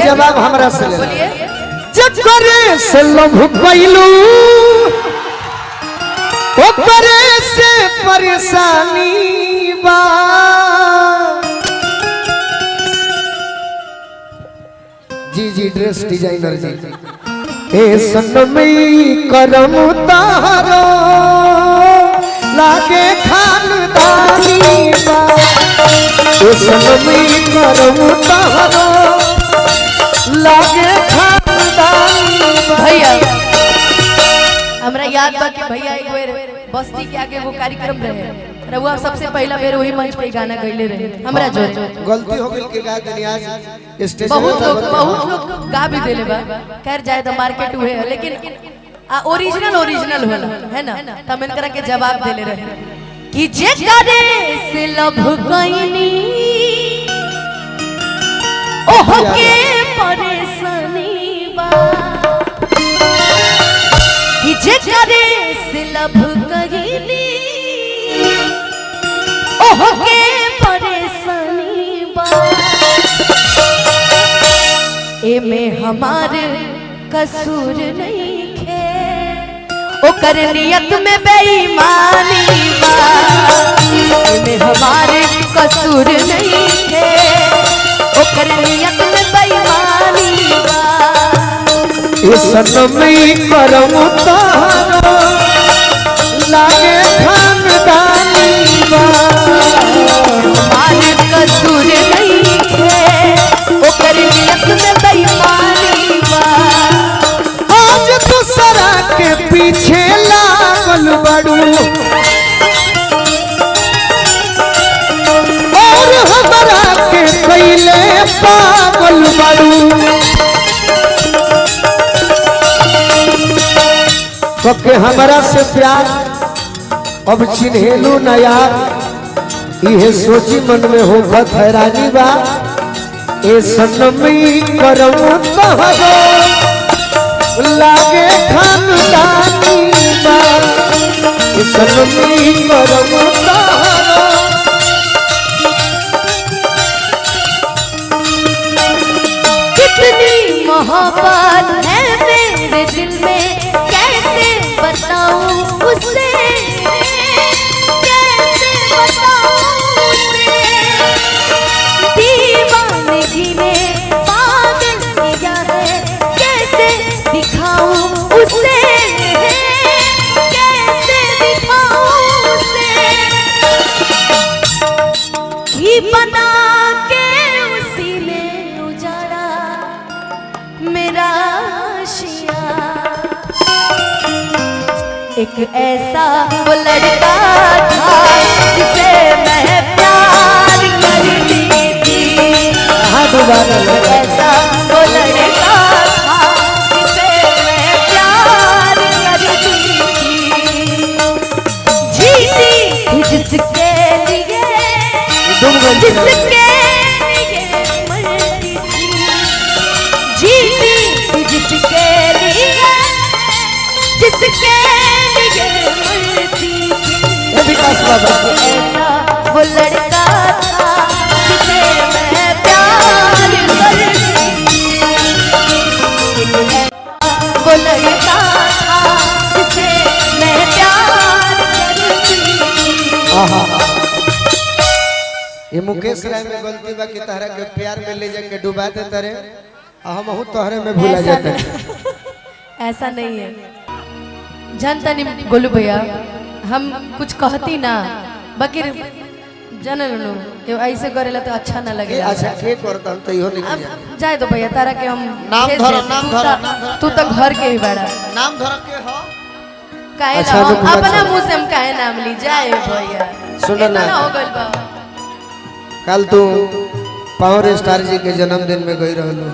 जवाब हमरा से ले जकरे से लोभ कइलू ओकरे से परेशानी बा जी ड्रेस डिजाइनर जी ए सनमी करम तारो लागे खानदानी बा ए सनमी करम तारो लागे खानदानी बा। भैया हमरा याद बा कि भैया एक बेर बस्ती के आगे वो कार्यक्रम रहे रहुआ सबसे पहला बेर वही मंच पे गाना गइले रहे हमरा जोरे गलती हो गई के गा देनी आज स्टेज बहुत लोग गा भी देले बा खैर जाए तो मार्केट हुए है लेकिन ओरिजिनल होला है ना तब इनकरा के जवाब देले रहे कि जे करे से लभ कइनी ओह के परेशानी बा कि जे करे से लभ कइनी ओह के परेशानी बा एमे हमारे कसूर नहीं खे ओकर नियत में बेईमानी बा एमे हमारे कसूर नहीं खे ओकर नियत में बेईमानी बा। ए सनमी करम तारो लागे खानदानी बा हमारे कसूर नहीं खे ओकर नियत में बेईमानी बा। आज दूसरा के पीछे लागल बड़ू और हमरा के कैले पागल बड़ू के हमरा से प्यार अब चिन्हेलू न यार इहे सोची मन में होखत हैरानी बा ए सनमी करम तहरो लागे खानदानी बा ए सनमी करम तहरो। कितनी मोहब्बत है मेरे दिल में कैसे बताऊं उसे कैसे बताऊं उसे दीवानगी में पागल किया है कैसे दिखाऊं उसे कैसे दिखाऊं उसे कि बना के उसी ने उजाड़ा मेरा आशिया एक ऐसा वो लड़का था जिसे मैं प्यार करती थी ऐसा वो लड़का था जिसे मैं प्यार करती थी जीती थी जिसके लिए मरती थी जीती थी जिसके लिए मरती थी विकास बाबा ऐसा वो लड़का था जिसे मैं प्यार करती वो लड़का था जिसे मैं प्यार करती। ये मुकेश राय में गलती बा कि तहरा के प्यार में ले जाके डुबा देते रे हम तोहरे में भूला जाते ऐसा नहीं है जानता नहीं गोलू भैया हम कुछ कहती ना बाकी जानल नो कि ऐसे करेला तो अच्छा ना लगे। अच्छा के करता हम तो इहो नहीं जाए तो भैया तारा के हम नाम धरो तू तो घर के ही बड़ा नाम धरो के हो काहे अच्छा, ना अपना मुंह से हम काहे नाम ली जाए भैया सुनो ना हो गइल बा कल तू पावर स्टार जी के जन्मदिन में गई रहलू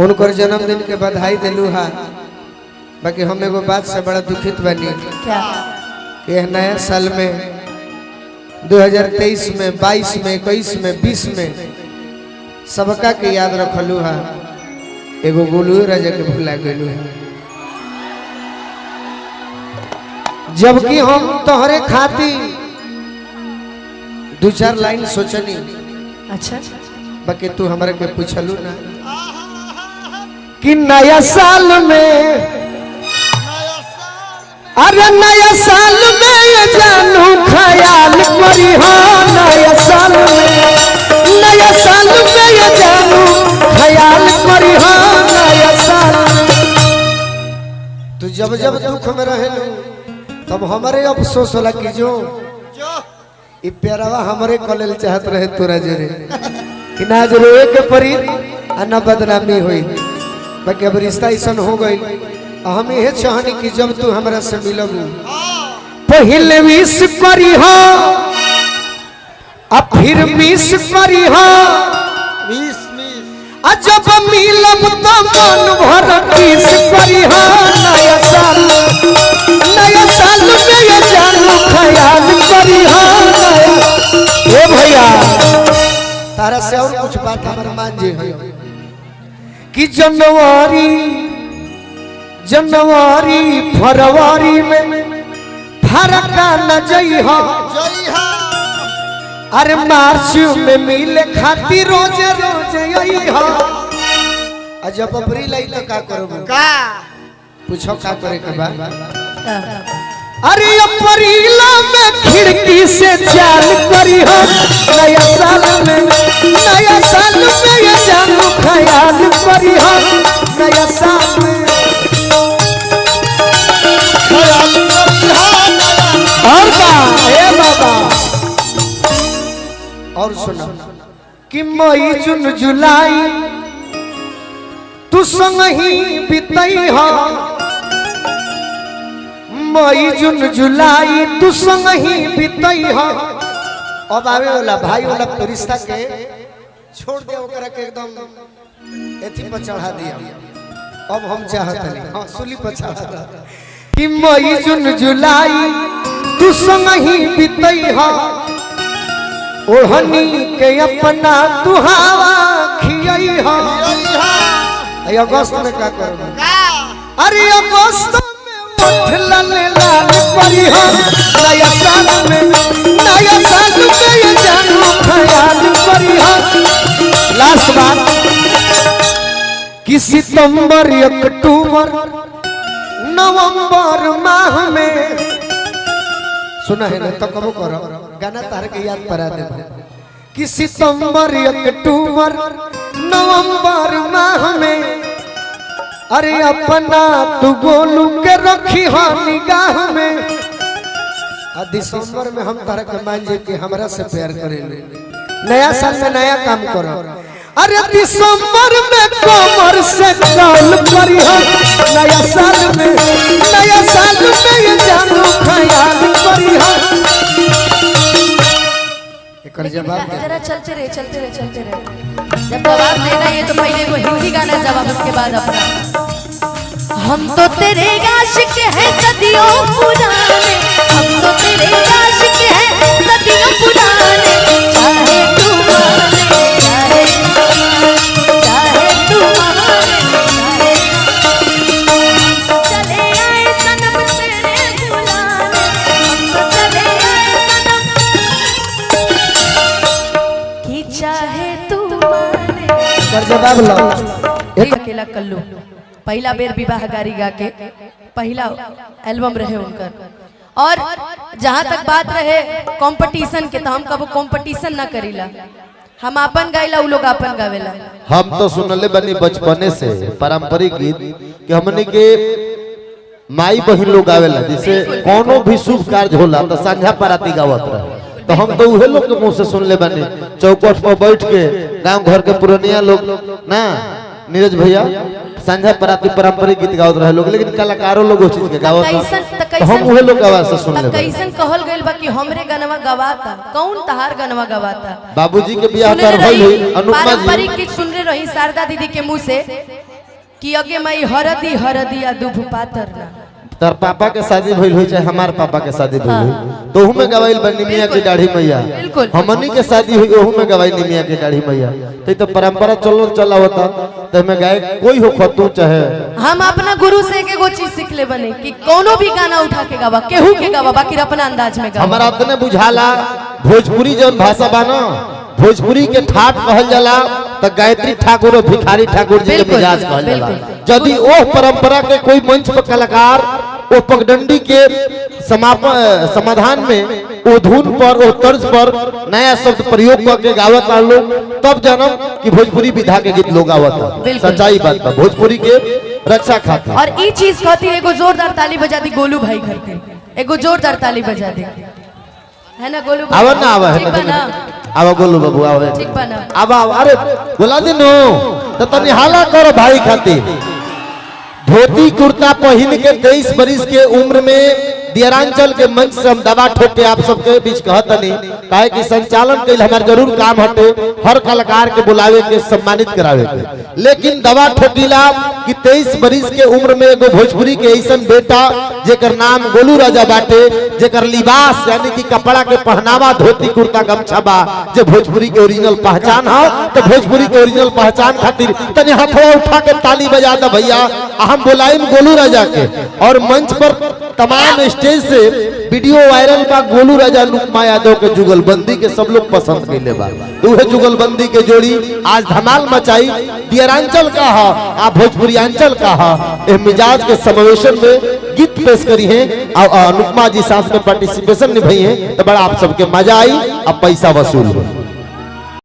उनकर जन्मदिन के बधाई दिलू हा बाकी हम एगो बात से बड़ा दुखित बनी क्या कि नया साल में 2023 में 22 में 21 में 20 में सबका के याद रखलू हा एगो गोलू राजा के भुला गलू है जबकि हम तोहरे खाती 2-4 लाइन सोचनी अच्छा बाकी तू हमारे के पूछलू ना कि नया साल में, अरे नया साल में ये जानू ख्याल करी हो, नया साल में, नया साल में ये जानू ख्याल करी हो, नया साल में। तू जब जब दुख में रहे तब हमारे अफसोस होला कि जो ई प्यारवा हमारे कॉलेज चाहत रहे तोरा जरे कि ना रोए के परी आ ना बदनामी हुई। बाकी अब रिश्ता ऐसा हो गई, हम ये चाहनी कि जब तू हमरा से मिलबू पहले विश करी हो अब फिर मिस करी हो, जब मिलब तो मन भर किस करी हो, नया साल में ये जानू ख्याल करी हो, नया। ए भैया तारा से और कुछ बात हमारे मान जे है कि जनवरी फरवरी में फरक न जई हो, अरे मार्च में मिले खाती रोज रोज यही हो। जब अप्रैल आई तो का करोगे का पूछो का करे के बाद, अरे अप्रैल में खिड़की से चाल करी हो, नया साल में ये जानू ख्याल करी हो, नया साल में और बाबा और सुनो कि मई जून जुलाई तू संग ही बितई हो, मई जून जुलाई तू संग ही बितई हो। अब आवे वाला भाई वाला रिश्ता के छोड़ दे ओकरा के एकदम एथी पर चढ़ा दिया। अब हम चाहत नहीं हां सूली पर चढ़ा कि मई जून जुलाई तू संग ही बितई हो, ओढ़नी के अपना तू हवा खियई हो। अगस्त में क्या करोगे? अरे अगस्त में ओठ लाल लाल परी हो, नया साल में ये जानू ख्याल करी हो। लास्ट बात कि सितंबर अक्टूबर नवंबर माह में सुना है ना तो कबो करो गाना तार के याद परा दे कि सितंबर अक्टूबर नवंबर माह में, अरे अपना तू गोलू के रखी हो निगाह में। दिसंबर में हम तारा के मान जे कि हमरा से प्यार करेले, नया साल में नया काम करो। अरे दिसंबर में कमर से कॉल करी हो, नया साल में ये जानू ख्याल करी हो। एक जवाब जरा चलते रहे जब जवाब देना ये तो पहले वो हिंदी गाना जवाब, उसके बाद अपना। हम तो तेरे आशिक हैं सदियों पुराने, हम तो तेरे आशिक हैं सदियों पुराने, चाहे तू माने चाहे तू माने, चले आए सनम तेरे बुलाने, हम तो चले आए सनम कि चाहे तू माने। जवाब लो अकेला कल्लू पहला बेर विवाह गारी गा के पहला एल्बम रहे उनकर। और जहाँ तक बात रहे कंपटीशन के, तो हम कबो कंपटीशन ना करीला, हम अपन गाइला उ लोग अपन गावेला। हम तो सुनले बनी बचपने से पारंपरिक गीत कि हमने के माई बहन लोग गावेला, जैसे कोनो भी शुभ कार्य होला तो संझा पराती गावत रहे, तो हम तो उहे लोग के मुंह से सुनले बनी। चौकट पर बैठ के गांव घर के पुरानिया लोग ना नीरज भैया संझा पराती पारंपरिक गीत गावत रहे लोग, लेकिन कलाकारों लोग उस चीज के गावत तो हम उहे लोग आवाज से सुन ले। कैसन कहल गइल बा कि हमरे गनवा गवाता, कौन तहार गनवा गवाता? बाबूजी के बियाह कर भइल है अनुपमा जी पारंपरिक गीत सुन रही शारदा दीदी के मुंह से कि अगे मई हरदी हरदिया दुभ पातर ना। तार पापा के शादी भइल होई चाहे हमार पापा के शादी भइल होई तो ओहू में गवाइल बनी मियां की दाढ़ी मैया, हमनी के शादी हुई ओहू में गवाइल मियां की दाढ़ी मैया। तो परंपरा चला होता तो हमें गाय कोई हो खतू चाहे। हम अपना गुरु से एगो चीज सीख ले बने कि कोनो भी गाना उठा के गावा, केहू के गावा, बाकी अपना अंदाज में गावा। हमारा अपने बुझाला भोजपुरी जौन भाषा बानो भोजपुरी के ठाट कहल जाला तो गायत्री ठाकुर और भिखारी ठाकुर जी के बिल्कुल, मिजाज कहल जाला। बिल्कुल। यदि वो परंपरा के कोई मंच पर कलाकार वो पगडंडी के समाधान में वो धुन पर वो तर्ज पर नया शब्द प्रयोग करके गावत आ लोग, तब जन्म कि भोजपुरी विधा के गीत लोग गावत। बिल्कुल। सच्चाई बात बा, भोजपुरी के रक्षा खातिर। और ई चीज खातिर एगो जोरदार ताली बजा दी गोलू भाई खातिर, एगो जोरदार ताली बजा दे, है ना गोलू भाई? आवा ना आवा ठीक बा ना? आवा गोलू बाबू आवा ठीक बा ना? आवा अरे बोला दे नो तो तनी हाला करो भाई खातिर। धोती कुर्ता पहन के 23 बरिस के उम्र में दियरांचल के मंच से हम दबा ठोक के आप सबके बीच कहतनी काहे कि संचालन के हमार जरूर काम हटे हर कलाकार के बुलावे के सम्मानित करावे के, लेकिन दबा ठोकीला कि 23 बरिस के उम्र में एगो भोजपुरी के ऐसन बेटा जेकर नाम गोलू राजा बाटे, जेकर लिबास यानी कि कपड़ा के पहनावा धोती कुर्ता गमछा बा, जे भोजपुरी के ओरिजिनल पहचान हो, तो भोजपुरी के ओरिजिनल पहचान खातिर तनी हाथवा उठा के ताली बजा दे भैया। हम बुलाइम गोलू राजा के और मंच पर तमाम स्टेज से वीडियो वायरल बा गोलू राजा नुकमा यादव के जुगलबंदी के सब लोग पसंद कैले बा। उहे जुगलबंदी के जोड़ी आज धमाल मचाई, दियरांचल का हा आ भोजपुरियांचल का हा ए मिजाज के समावेशन में गीत पेश करी है और नुकमा जी साथ में पार्टिसिपेशन निभाई है, तो बड़ा आप सबके मजा आई, अब पैसा वसूल हो।